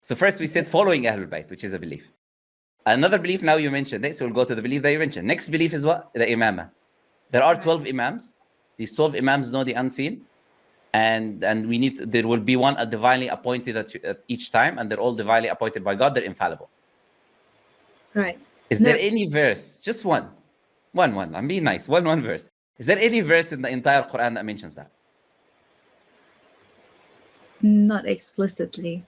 So first we said following Ahlul Bayt, which is a belief. Another belief now you mentioned it, so we'll go to the belief that you mentioned. Next belief is what? The Imamah. There are 12 Imams. These 12 Imams know the unseen. And there will be one divinely appointed at each time, and they're all divinely appointed by God. They're infallible. Right. Is there any verse, just one, I'm being nice, one verse. Is there any verse in the entire Quran that mentions that? Not explicitly.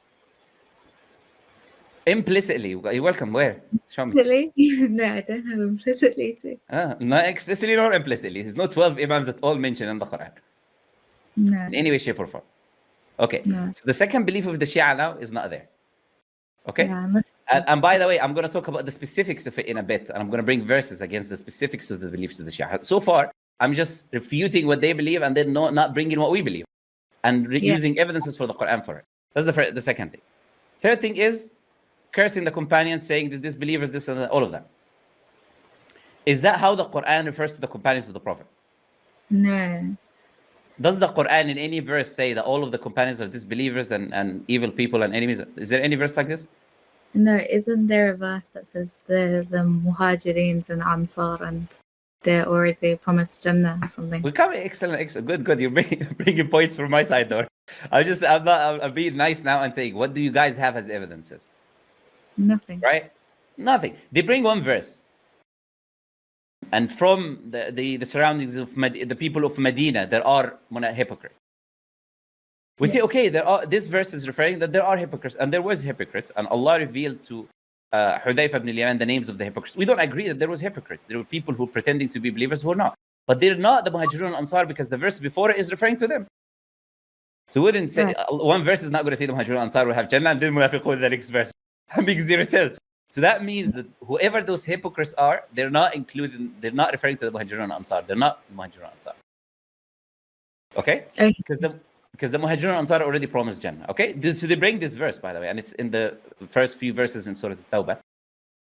Implicitly. You're welcome. Where? Show me. Implicitly? No, I don't have implicitly too. Not explicitly nor implicitly. There's no 12 Imams at all mentioned in the Quran. No. In any way, shape, or form. Okay. No. So the second belief of the Shia now is not there. Okay. Yeah, and by the way, I'm going to talk about the specifics of it in a bit, and I'm going to bring verses against the specifics of the beliefs of the Shia. So far, I'm just refuting what they believe and then not bringing what we believe, and using evidences for the Quran for it. That's the second thing. Third thing is cursing the companions, saying that disbelievers, this and that, all of that. Is that how the Quran refers to the companions of the Prophet? No. Does the Quran in any verse say that all of the companions are disbelievers and evil people and enemies? Is there any verse like this? No, isn't there a verse that says the Muhajireens and Ansar and they're already promised Jannah or something? We come excellent. Good. You're bringing points from my side, though. I'm being nice now and saying, what do you guys have as evidences? Nothing. Right? Nothing. They bring one verse. And from the surroundings of the people of Medina, there are hypocrites. We say, okay, this verse is referring that there are hypocrites, and there was hypocrites, and Allah revealed to Hudayfa ibn al-Yaman the names of the hypocrites. We don't agree that there was hypocrites. There were people who were pretending to be believers who are not. But they're not the Muhajirun and Ansar because the verse before it is referring to them. So we wouldn't say, one verse is not going to say the Muhajirun and Ansar will have Jannah, and then Munafiqun the next verse. That makes zero sense. So that means that whoever those hypocrites are, they're not referring to the Muhajirun and Ansar. They're not Muhajirun and Ansar. Okay? Because the Muhajirun and Ansar already promised Jannah. Okay? So they bring this verse, by the way, and it's in the first few verses in Surah At-Tawbah.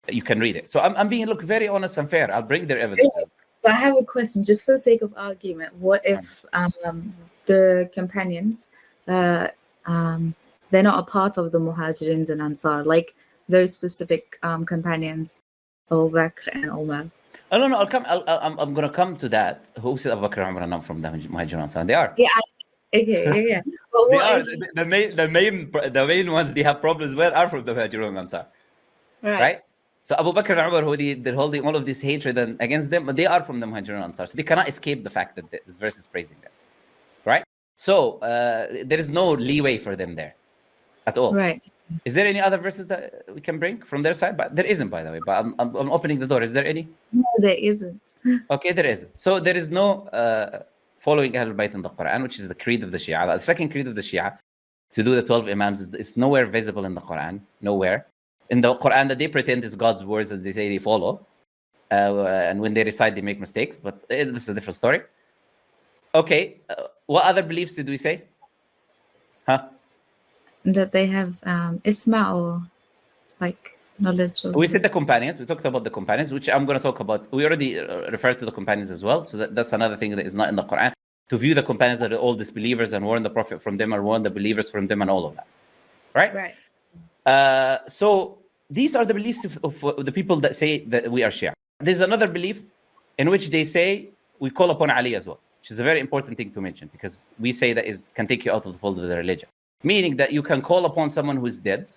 You can read it. So I'm being, very honest and fair. I'll bring their evidence. But I have a question, just for the sake of argument. What if the companions, they're not a part of the Muhajirins and Ansar, like those specific companions, Abu Bakr and Umar? Oh, no, I'm going to come to that. Who said Abu Bakr and Umar are not from the Muhajirun and Ansar? They are. Yeah. Okay, yeah. But they are. The main ones they have problems with are from the Muhajirun and Ansar. Right? So Abu Bakr and Umar, who they're holding all of this hatred against them, they are from the Muhajirun and Ansar. So they cannot escape the fact that this verse is praising them. Right? So there is no leeway for them there at all. Right. Is there any other verses that we can bring from their side? But there isn't, by the way. But I'm opening the door. Is there any? No, there isn't. Okay, there isn't. So there is no following Ahlul Bayt in the Quran, which is the creed of the Shia. The second creed of the Shia, to do the 12 Imams, is nowhere visible in the Quran. Nowhere. In the Quran that they pretend is God's words that they say they follow. And when they recite, they make mistakes. But this is a different story. Okay. What other beliefs did we say? Huh? That they have isma or knowledge. We said the companions. We talked about the companions, which I'm going to talk about. We already referred to the companions as well. So that's another thing that is not in the Quran. To view the companions that are all disbelievers and warn the Prophet from them or warn the believers from them and all of that. Right? So these are the beliefs of the people that say that we are Shia. There's another belief in which they say we call upon Ali as well, which is a very important thing to mention because we say that can take you out of the fold of the religion. Meaning that you can call upon someone who is dead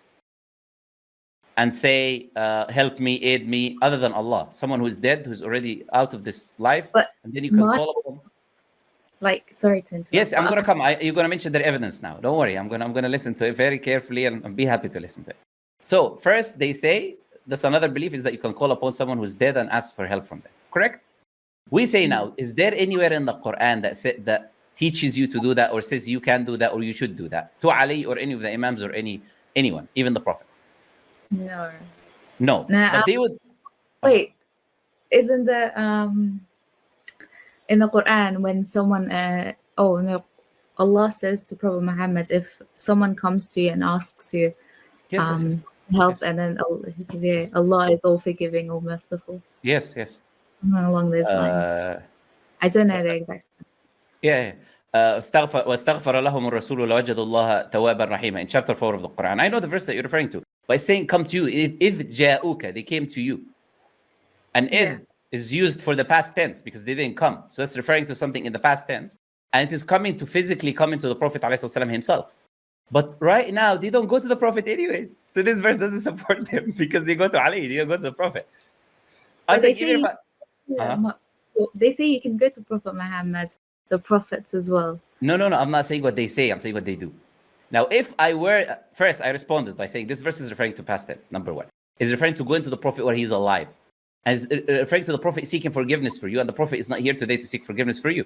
and say, help me, aid me, other than Allah. Someone who is dead, who's already out of this life. But and then you can call upon... sorry to interrupt. Yes, I'm going to come. You're going to mention their evidence now. Don't worry. I'm going to listen to it very carefully and be happy to listen to it. So first they say, that's another belief, is that you can call upon someone who's dead and ask for help from them. Correct? We say now, is there anywhere in the Quran that teaches you to do that or says you can do that or you should do that to Ali or any of the Imams or anyone, even the Prophet? No. But they would... Wait, isn't the in the Quran when someone Allah says to Prophet Muhammad, if someone comes to you and asks you help, and then he says, Allah is all forgiving, all merciful. Yes. Along those lines. I don't know the exact. Yeah. واستغفر لهم الرسول لوجدوا الله توابا رحيما in chapter 4 of the Quran. I know the verse that you're referring to, but it's saying come to you. إذ جاءوك, they came to you. And إذ is used for the past tense because they didn't come. So it's referring to something in the past tense. And it is coming to physically coming to the Prophet ﷺ himself. But right now, they don't go to the Prophet anyways. So this verse doesn't support them because they go to Ali, they don't go to the Prophet. They say you can go to Prophet Muhammad, the prophets as well. No, I'm not saying what they say. I'm saying what they do. Now, if I were... First, I responded by saying this verse is referring to past tense, number one. It's referring to going to the Prophet where he's alive. And it's referring to the Prophet seeking forgiveness for you, and the Prophet is not here today to seek forgiveness for you.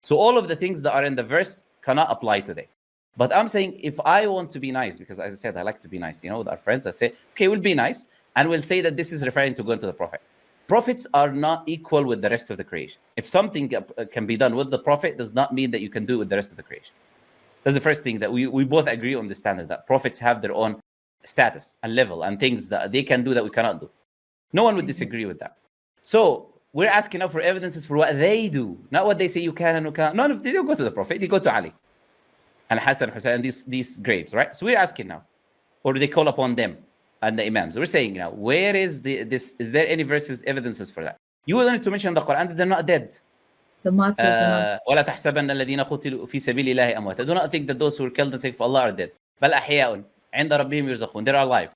So all of the things that are in the verse cannot apply today. But I'm saying if I want to be nice, because as I said, I like to be nice, with our friends, I say, okay, we'll be nice, and we'll say that this is referring to going to the Prophet. Prophets are not equal with the rest of the creation. If something can be done with the Prophet, does not mean that you can do it with the rest of the creation. That's the first thing that we both agree on the standard, that prophets have their own status and level and things that they can do that we cannot do. No one would disagree with that. So we're asking now for evidences for what they do, not what they say you can and you cannot. No, they don't go to the Prophet, they go to Ali and Hassan, Hussein, and these graves, right? So we're asking now, or do they call upon them and the Imams? We're saying now, where is this? Is there any verses, evidences for that? You will need to mention in the Quran that they're not dead. The martyrs are not. ولا تحسبن الذين قتلوا في سبيل الله أمواتا. Do not think that those who were killed in the sake of Allah are dead. بل أحياء عند ربهم يرزقون. They're alive.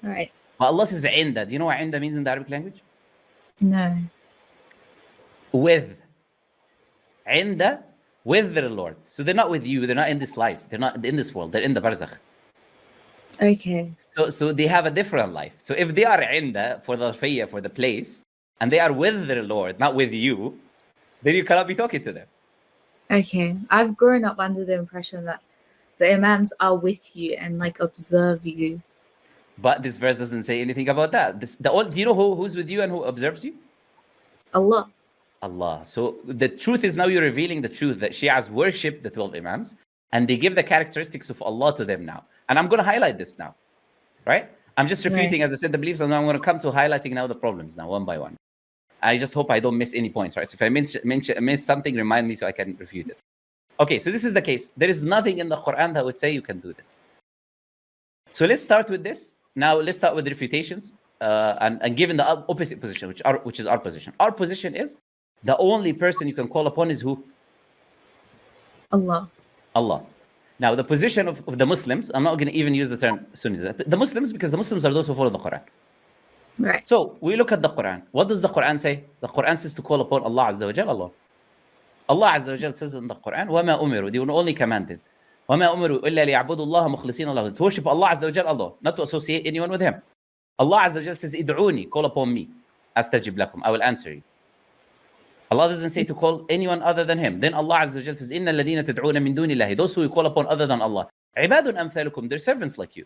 Right. But Allah says عند. Do you know what عند means in the Arabic language? No. With. عند, with their Lord. So they're not with you. They're not in this life. They're not in this world. They're in the barzakh. Okay. So they have a different life. So if they are عند for the fiyya, for the place, and they are with their Lord, not with you, then you cannot be talking to them. Okay. I've grown up under the impression that the Imams are with you and observe you. But this verse doesn't say anything about that. Do you know who's with you and who observes you? Allah. Allah. So the truth is, now you're revealing the truth that Shias worship the 12 Imams and they give the characteristics of Allah to them now. And I'm going to highlight this now, right? I'm just refuting, as I said, the beliefs, and I'm going to come to highlighting now the problems now, one by one. I just hope I don't miss any points, right? So if I miss something, remind me so I can refute it. Okay, so this is the case. There is nothing in the Quran that would say you can do this. So let's start with this. Now let's start with refutations and given the opposite position, which is our position. Our position is the only person you can call upon is who? Allah. Allah. Now the position of the Muslims, I'm not going to even use the term Sunnis, the Muslims, because the Muslims are those who follow the Quran. Right. So we look at the Quran. What does the Quran say? The Quran says to call upon Allah Azza wa Jal, Allah. Allah Azza wa Jal says in the Quran, وَمَا أُمِرُوا, they were only commanded. وَمَا أُمِرُوا إِلَّا لِيَعْبُدُوا اللَّهَ مُخْلِصِينَ اللَّهُ, to worship Allah Azza wa Jal, Allah, not to associate anyone with Him. Allah Azza wa Jal says, إِدْعُونِي, call upon me. أَسْتَجِبْ لَكُمْ, I will answer you. Allah doesn't say to call anyone other than Him. Then Allah Azza wa Jal says, إِنَّ الَّذِينَ تَدْعُونَ مِن دُونِ اللَّهِ, those who you call upon other than Allah, عِبَادٌ أَمْثَالُكُمْ, they're servants like you.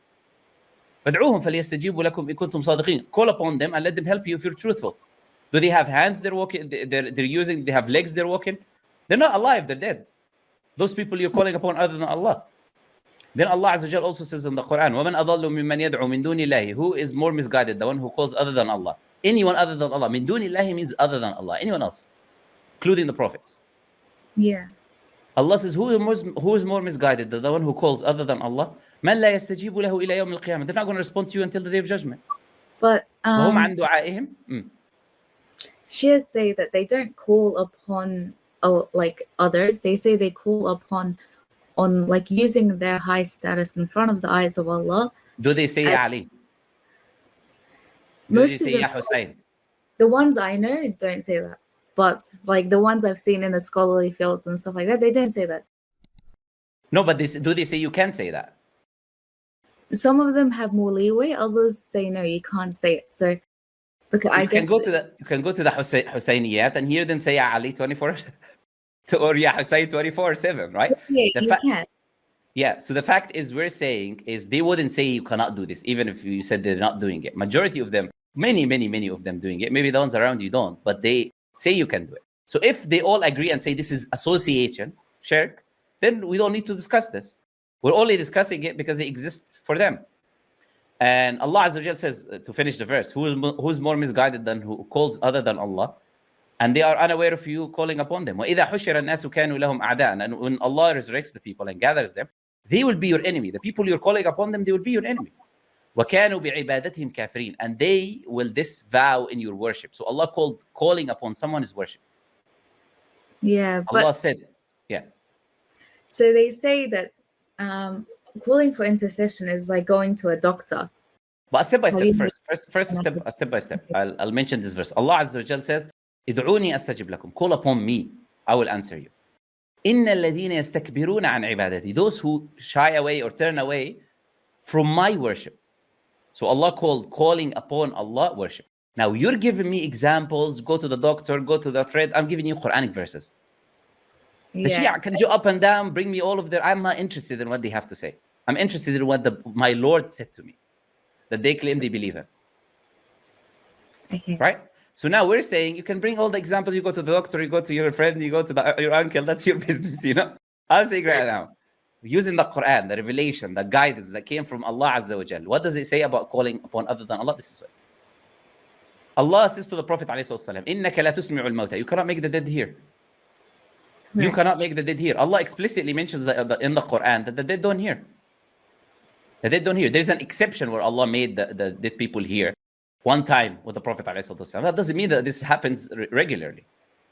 فَادْعُوهُمْ فَلْيَسْتَجِيبُوا لَكُمْ إِن كُنتُمْ صَادِقِينَ, call upon them and let them help you if you're truthful. Do they have hands they're walking, they're using, they have legs they're walking? They're not alive, they're dead. Those people you're calling upon other than Allah. Then Allah Azza wa Jal also says in the Quran, وَمَنْ أَضَلُّ مِمَّنْ يَدْعُو مِن دُونِ اللَّهِ, who is more misguided, the one who calls other than Allah. Anyone other than Allah. Min duni Allahi means other than Allah. Anyone else, including the prophets. Yeah. Allah says, who is more misguided, the one who calls other than Allah? مَنْ لَا يَسْتَجِيبُ لَهُ إِلَى يَوْمِ الْقِيَامَةِ, they're not going to respond to you until the day of judgment. But وَهُمْ عَنْ دُعَائِهِمْ Shias say that they don't call upon others. They say they call upon on using their high status in front of the eyes of Allah. Do they say Ya Ali? Do they say Ya Hussein? The ones I know don't say that. But the ones I've seen in the scholarly fields and stuff like that, they don't say that. No, but do they say you can say that? Some of them have more leeway. Others say no, you can't say it. So, because you can go to the Husayniyat and hear them say Ya Ali 24 or Ya Hussein 24/7, right? Yeah, you can. Yeah. So the fact is, we're saying is they wouldn't say you cannot do this, even if you said they're not doing it. Majority of them, many of them doing it. Maybe the ones around you don't, but they say you can do it. So if they all agree and say this is association, shirk, then we don't need to discuss this. We're only discussing it because it exists for them. And Allah Azza wa Jal says, to finish the verse, who's more misguided than who calls other than Allah? and they are unaware of you calling upon them. وَإِذَا حُشِرَ النَّاسُ كَانُوا لَهُمْ أَعْدَاءً. And when Allah resurrects the people and gathers them, they will be your enemy. The people you're calling upon them, they will be your enemy. وَكَانُوا بِعِبَادَتِهِمْ كَافِرِينَ. And they will disavow in your worship. So Allah called calling upon someone is worship. Yeah, but Allah said, yeah. so they say that calling for intercession is like going to a doctor. But step by step, you- first step by step. I'll mention this verse. Allah Azza wa Jal says, ادعوني أستجب لكم. Call upon me, I will answer you. إن الذين يستكبرون عن عبادتي. Those who shy away or turn away from my worship. So Allah called calling upon Allah worship. Now you're giving me examples, go to the doctor, go to the friend. I'm giving you Quranic verses. The Yeah. Shia can go up and down, bring me all of their. I'm not interested in what they have to say. I'm interested in what my Lord said to me, that they claim they believe in. Okay. Right? So now we're saying you can bring all the examples. You go to the doctor, you go to your friend, you go to your uncle. That's your business, you know. I'm saying right now, using the Quran, the revelation, the guidance that came from Allah Azza wa Jal. What does it say about calling upon other than Allah? This is what it says. Allah says to the Prophet ﷺ, إِنَّكَ لَا تُسْمِعُ الْمَوْتَى. You cannot make the dead hear. You Right. cannot make the dead hear. Allah explicitly mentions in the Quran that the dead don't hear. The dead don't hear. There's an exception where Allah made the dead people hear one time with the Prophet ﷺ. That doesn't mean that this happens regularly.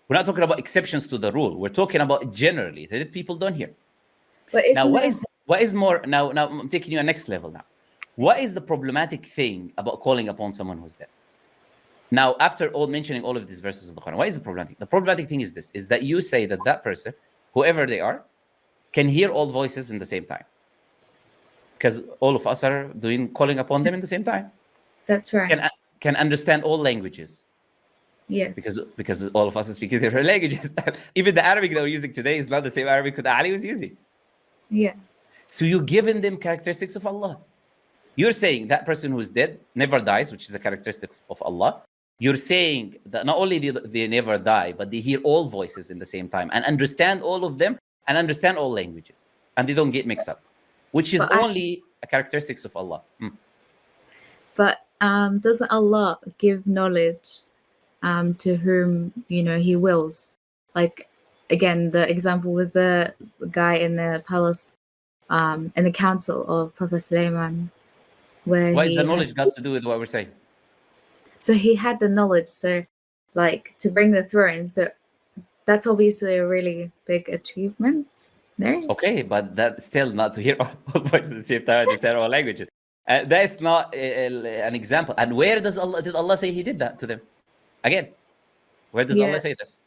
We're not talking about exceptions to the rule. We're talking about generally. The dead people don't hear. But Now, isn't what is more? Now I'm taking you a next level. Now, what is the problematic thing about calling upon someone who's dead? Now, after all mentioning all of these verses of the Quran, what is the problematic? The problematic thing is this: is that you say that that person, whoever they are, can hear all voices in the same time, because all of us are doing calling upon them in the same time. that's right. Can understand all languages, Yes. because all of us are speaking different languages. Even the Arabic that we're using today is not the same Arabic that Ali was using. Yeah. So you're giving them characteristics of Allah. You're saying that person who's dead never dies, which is a characteristic of Allah. You're saying that not only do they never die, but they hear all voices in the same time and understand all of them and understand all languages. And they don't get mixed up, which is But only a characteristics of Allah. But doesn't Allah give knowledge to whom He wills? Like again, the example with the guy in the palace, in the council of Prophet Sulaiman, where What he is the knowledge got to do with what we're saying? So he had the knowledge, so like to bring the throne. So that's obviously a really big achievement there. Okay, but that's still not to hear all voices at the same time, understand all languages. That's not an example. And where did Allah say He did that to them? Again, where does Allah say this?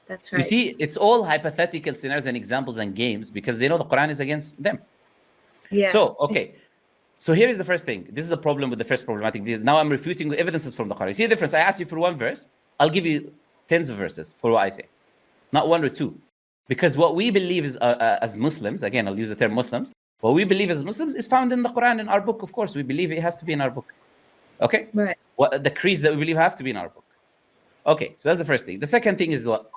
That's right. You see, it's all hypothetical scenarios and examples and games because they know the Quran is against them. Yeah. So, okay. So here is the first thing. This is a problem with the first problematic. Because now I'm refuting the evidences from the Quran. You see the difference? I asked you for one verse. I'll give you tens of verses for what I say. Not one or two. Because what we believe is as Muslims, again, I'll use the term Muslims. What we believe as Muslims is found in the Quran, in our book, of course. We believe it has to be in our book. Okay? Right. What the creeds that we believe have to be in our book. Okay, so that's the first thing. The second thing is what?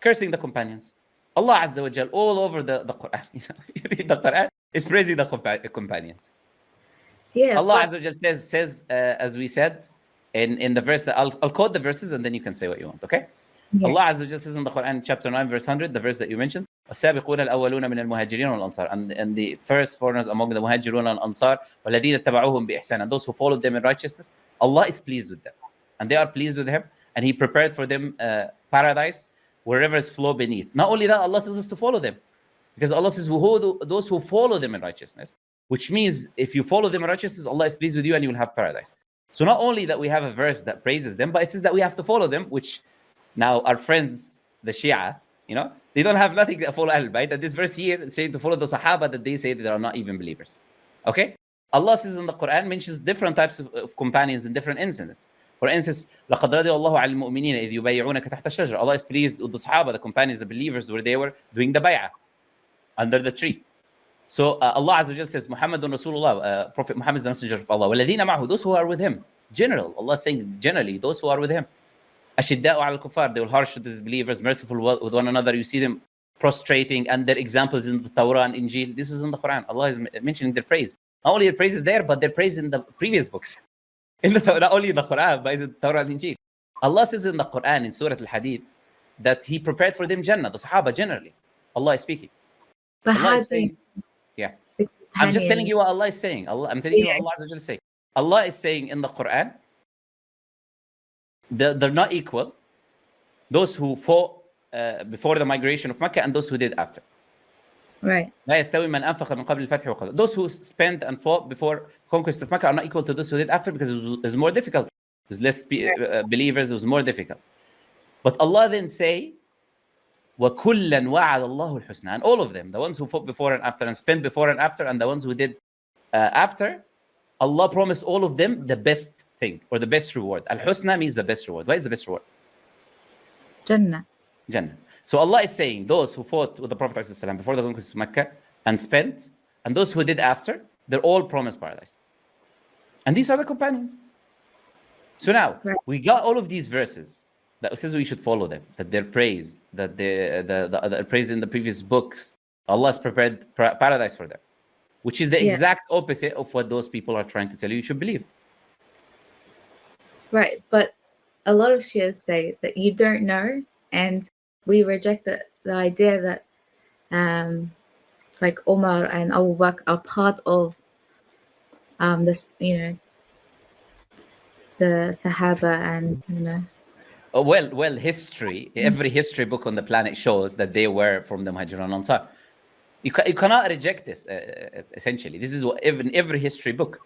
Cursing the companions. Allah Azza wa Jal, all over the Quran. You read the Quran, is praising the companions. Yeah. Allah Azza wa Jal says as we said, in the verse that I'll quote the verses and then you can say what you want, okay? Yeah. Allah Azza wa Jal says in the Quran, chapter 9, verse 100, the verse that you mentioned, السابقون الأولون من المهاجرين والأنصار, and the first foreigners among the muhajirun and ansar, والذين اتبعوهم بإحسان, and those who followed them in righteousness, Allah is pleased with them, and they are pleased with Him, and He prepared for them paradise, where rivers flow beneath. Not only that, Allah tells us to follow them, because Allah says, those who follow them in righteousness, which means if you follow them in righteousness, Allah is pleased with you and you will have paradise. So not only that we have a verse that praises them, but it says that we have to follow them, which now our friends, the Shia, they don't have nothing to follow Ahlul Bayt. And this verse here is saying to follow the Sahaba that they say that they are not even believers. Okay? Allah says in the Quran, mentions different types of companions in different incidents. For instance, لَقَدْ رَضِيَ اللَّهُ عَلَى الْمُؤْمِنِينَ إِذْ يُبَيِّعُونَكَ تَحْتَ الشَّجَرَةِ. Allah is pleased with the Sahaba, the companions, the believers, where they were doing the bay'ah under the tree. So Allah Azza wa Jal says, Muhammadun Rasulullah, Prophet Muhammad is the messenger of Allah. وَالَّذِينَ مَعْهُ, those who are with him. General, Allah is saying generally, those who are with him. أَشِدَّاءُ عَلَى الْكُفَّارِ, they will harsh to these believers, merciful with one another. You see them prostrating, and their examples in the Torah and Injil. This is in the Quran. Allah is mentioning their praise. Not only their praise is there, but their praise in the previous books. In the Torah, not only in the Quran, but in the Torah and Injil. Allah says in the Quran, in Surah Al-Hadid, that He prepared for them Jannah, the Sahaba generally. Allah is speaking. But Allah how is do you saying, yeah. the I'm just telling companions? you what Allah is saying. I'm telling you what Allah is saying. Allah is saying in the Quran, they're not equal. Those who fought before the migration of Mecca and those who did after. Right. لا يستوي من أنفق من قبل الفتح وقتل. Those who spent and fought before conquest of Mecca are not equal to those who did after, because it was more difficult. There's less believers. It was more difficult. But Allah then say, وَكُلًّا وَعَدَ اللَّهُ الْحُسْنَى. And all of them, the ones who fought before and after and spent before and after, and the ones who did after, Allah promised all of them the best thing or the best reward. Al-Husna means the best reward. What is the best reward? Jannah. Jannah. So Allah is saying those who fought with the Prophet ﷺ before the conquest of Mecca and spent, and those who did after, they're all promised paradise. And these are the companions. So now, we got all of these verses that says we should follow them, that they're praised, that they're praised in the previous books. Allah has prepared paradise for them, which is the exact opposite of what those people are trying to tell you should believe. Right, but a lot of Shias say that you don't know, and we reject the idea that like Omar and Abu Bakr are part of this, the Sahaba, and Well, history, every history book on the planet shows that they were from the Muhajirun and Ansar. You cannot reject this, essentially. This is what even every history book,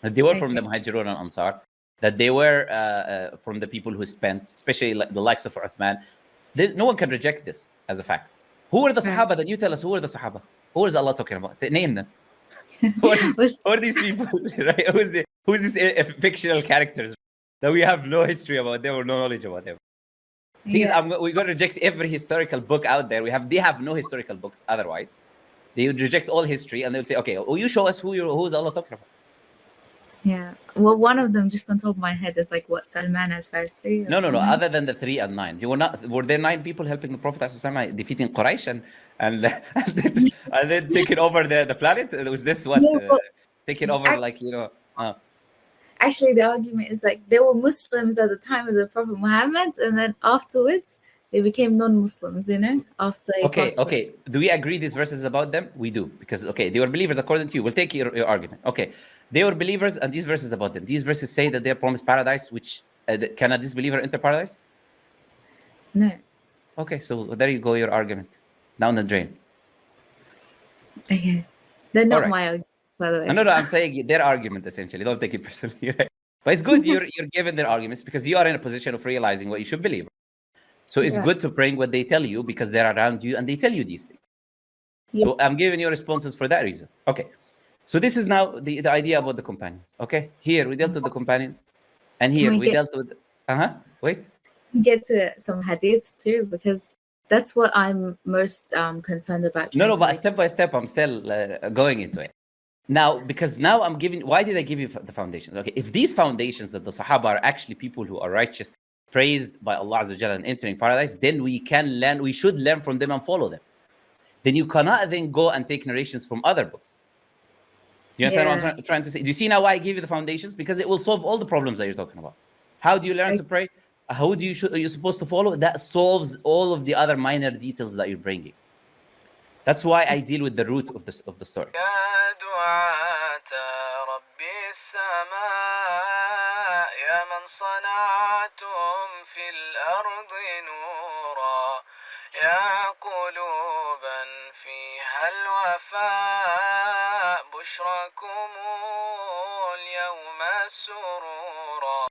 that they were from the Muhajirun and Ansar, that they were from the people who spent, especially the likes of Uthman. No one can reject this as a fact. Who were the Sahaba? Then you tell us, who were the Sahaba? Who is Allah talking about? Name them. Who are these people? Right? Who's these fictional characters that we have no history about them or no knowledge about them? We're going to reject every historical book out there. They have no historical books otherwise. They would reject all history, and they would say, okay, you show us who's Allah talking about. Yeah. Well, one of them, just on top of my head, is like what, Salman al-Farsi? No. Other than the 3 and 9, were there 9 people helping the Prophet defeating Quraysh and then taking over the planet? Was this what taking over Actually, the argument is like they were Muslims at the time of the Prophet Muhammad, and then afterwards they became non-Muslims. After. Okay. Do we agree these verses about them? We do, because they were believers according to you. We'll take your argument. Okay, they were believers, and these verses about them. These verses say that they are promised paradise, which can a disbeliever enter paradise? No. Okay, so there you go. Your argument down the drain. Okay, they're not my argument, by the way. No. I'm saying their argument essentially. Don't take it personally, right? But it's good you're given their arguments, because you are in a position of realizing what you should believe. So it's good to bring what they tell you, because they're around you and they tell you these things. So I'm giving you responses for that reason. Okay. So this is now the idea about the companions. Okay. Here we dealt with the companions, and here we dealt with. Wait. Get to some hadiths too, because that's what I'm most concerned about. No, but step by step, I'm still going into it. Now, because now I'm giving. Why did I give you the foundations? Okay. If these foundations that the Sahaba are actually people who are righteous, praised by Allah Azza wa Jalla and entering paradise, then we should learn from them and follow them. Then you cannot then go and take narrations from other books. Do you understand what I'm trying to say? Do you see now why I give you the foundations? Because it will solve all the problems that you're talking about. How do you learn to pray? How are you supposed to follow? That solves all of the other minor details that you're bringing. That's why I deal with the root of the story. يا من صنعتم في الأرض نورا يا قلوبا فيها الوفاء بشركم اليوم سرورا